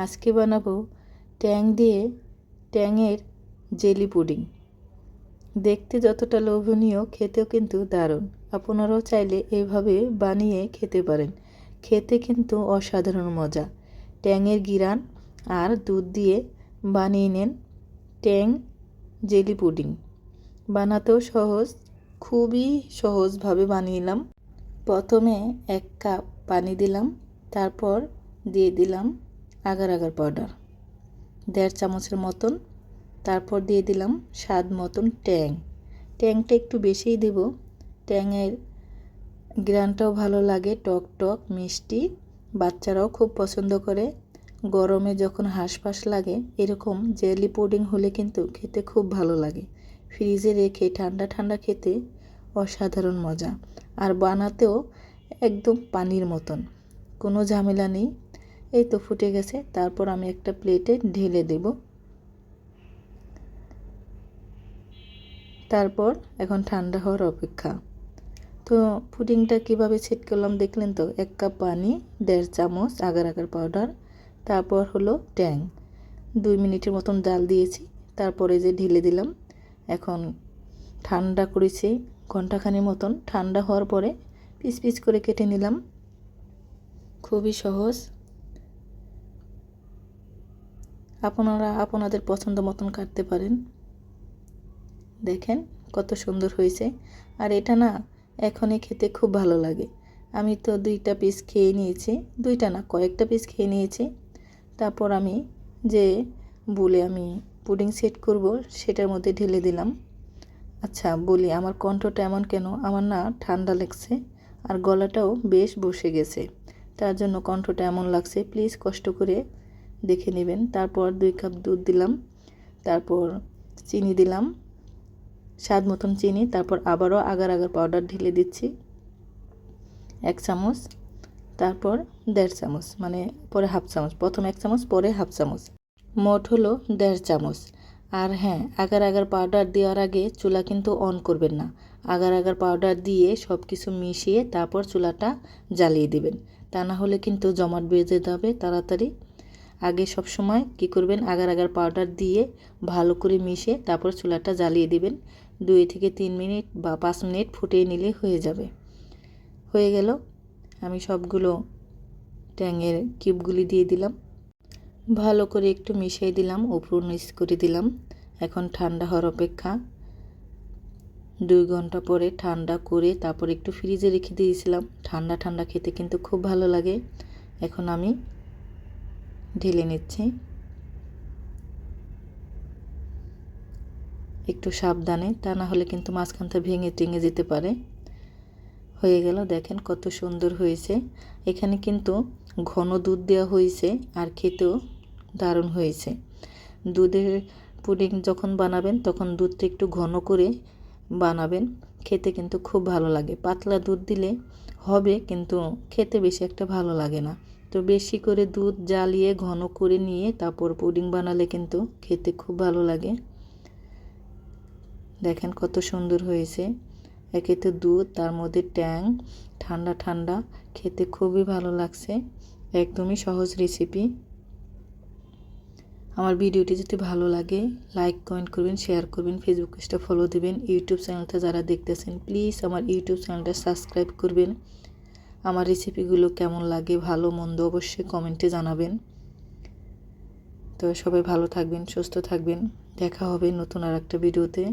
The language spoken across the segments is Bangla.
আজকে বানাবো ট্যাংয়ের জেলি পুডিং। দেখতে যতটা লোভনীয়, খেতেও কিন্তু দারুণ। আপনারাও চাইলে এভাবে বানিয়ে খেতে পারেন। খেতে কিন্তু অসাধারণ মজা। ট্যাংয়ের ঘিরান আর দুধ দিয়ে বানিয়ে নেন ট্যাং জেলি পুডিং। বানাতেও সহজ, খুবই সহজভাবে বানিয়ে। প্রথমে 1 কাপ পানি দিলাম, তারপর দিয়ে দিলাম আগার আগার পাউডার 1.5 চামচের মতন, তারপর দিয়ে দিলাম স্বাদ মতন ট্যাংটা একটু বেশিই দেব। ট্যাংয়ের ঘ্রাণটাও ভালো লাগে, টক টক মিষ্টি, বাচ্চারাও খুব পছন্দ করে। গরমে যখন হাঁসফাঁস লাগে এরকম জেলি পুডিং হলে কিন্তু খেতে খুব ভালো লাগে। ফ্রিজে রেখে ঠান্ডা ঠান্ডা খেতে অসাধারণ মজা, আর বানাতেও একদম পানির মতন, কোনো ঝামেলা নেই। এই তো ফুটে গেছে, তারপর আমি একটা প্লেটে ঢেলে দেব। তারপর এখন ঠান্ডা হওয়ার অপেক্ষা। তো পুডিংটা কিভাবে সেট করলাম দেখলেন তো। 1 কাপ পানি, 1.5 চামচ আগার আগার পাউডার, তারপর হলো ট্যাং। 2 মিনিটের মতন জাল দিয়েছি, তারপরে যে ঢেলে দিলাম। এখন ঠান্ডা করেছি ঘন্টাখানেক মতন। ঠান্ডা হওয়ার পরে পিস পিস করে কেটে নিলাম। খুবই সহজ, আপনারা আপনাদের পছন্দ মতন কাটতে পারেন। দেখেন কত সুন্দর হয়েছে। আর এটা না এখনই খেতে খুব ভালো লাগে। আমি তো 2টা পিস খেয়ে নিয়েছি, 2টা না কয়েকটা পিস খেয়ে নিয়েছি। তারপর আমি যে বলে আমি পুডিং সেট করব সেটার মধ্যে ঢেলে দিলাম। আচ্ছা বলি, আমার কণ্ঠটা এমন কেন? আমার না ঠান্ডা লাগছে আর গলাটাও বেশ বসে গেছে, তার জন্য কণ্ঠটা এমন লাগছে। প্লিজ কষ্ট করে দেখে নেবেন। তারপর 2 কাপ দুধ দিলাম, তারপর চিনি দিলাম স্বাদ মতন চিনি, তারপর আবারও আগার আগার পাউডার ঢেলে দিচ্ছি 1 চামচ, তারপর 1.5 চামচ, মানে পরে হাফ চামচ। প্রথম 1 চামচ, পরে হাফ চামচ, মোট হলো 1.5 চামচ। আর হ্যাঁ, আগার আগার পাউডার দেওয়ার আগে চুলা কিন্তু অন করবেন না। আগার আগার পাউডার দিয়ে সব কিছু মিশিয়ে তারপর চুলাটা জ্বালিয়ে দিবেন, তা না হলে কিন্তু জমাট বেঁধে যাবে তাড়াতাড়ি। আগে সব সময় কি করবেন, আগার আগার পাউডার দিয়ে ভালো করে মিশিয়ে তারপর চুলাটা জ্বালিয়ে দিবেন। 2 থেকে 3 মিনিট বা 5 মিনিট ফুটিয়ে নিলে হয়ে যাবে। হয়ে গেল। আমি সবগুলো ট্যাংয়ের কিউবগুলি দিয়ে দিলাম, ভালো করে একটু মিশিয়ে দিলাম, উপর নিচ করে দিলাম। এখন ঠান্ডা হওয়ার অপেক্ষা। 2 ঘন্টা পরে ঠান্ডা করে তারপর একটু ফ্রিজে রেখে দিয়েছিলাম। ঠান্ডা ঠান্ডা খেতে কিন্তু খুব ভালো লাগে। এখন আমি ঢেলে নিচ্ছি, একটু সাবধানে, তা না হলে কিন্তু মাঝখানটা ভেঙে টেঙে যেতে পারে। হয়ে গেল, দেখেন কত সুন্দর হয়েছে। এখানে কিন্তু ঘন দুধ দেওয়া হয়েছে আর খেতেও দারুণ হয়েছে। দুধের পুডিং যখন বানাবেন তখন দুধটা একটু ঘন করে বানাবেন, খেতে কিন্তু খুব ভালো লাগে। পাতলা দুধ দিলে হবে কিন্তু খেতে বেশি একটা ভালো লাগে না। তো বেশি করে দুধ জ্বালিয়ে ঘন করে নিয়ে তারপর পুডিং বানালে কিন্তু খেতে খুব ভালো লাগে। দেখেন কত সুন্দর হয়েছে। একে তো দুধ, তার মধ্যে ট্যাং, ঠান্ডা ঠান্ডা, খেতে খুবই ভালো লাগছে। একদমই সহজ রেসিপি। আমার ভিডিওটি যদি ভালো লাগে লাইক কমেন্ট করবেন, শেয়ার করবেন, ফেসবুক পেজটা ফলো দিবেন। ইউটিউব চ্যানেলটা যারা দেখতেছেন প্লিজ আমার ইউটিউব চ্যানেলটা সাবস্ক্রাইব করবেন। আমার রেসিপিগুলো কেমন লাগে ভালো মন্দ অবশ্যই কমেন্টে জানাবেন। তো সবাই ভালো থাকবেন, সুস্থ থাকবেন। দেখা হবে নতুন আর একটা ভিডিওতে।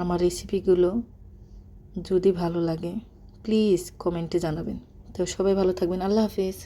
আমার রেসিপিগুলো যদি ভালো লাগে প্লিজ কমেন্টে জানাবেন। তো সবাই ভালো থাকবেন। আল্লাহ হাফেজ।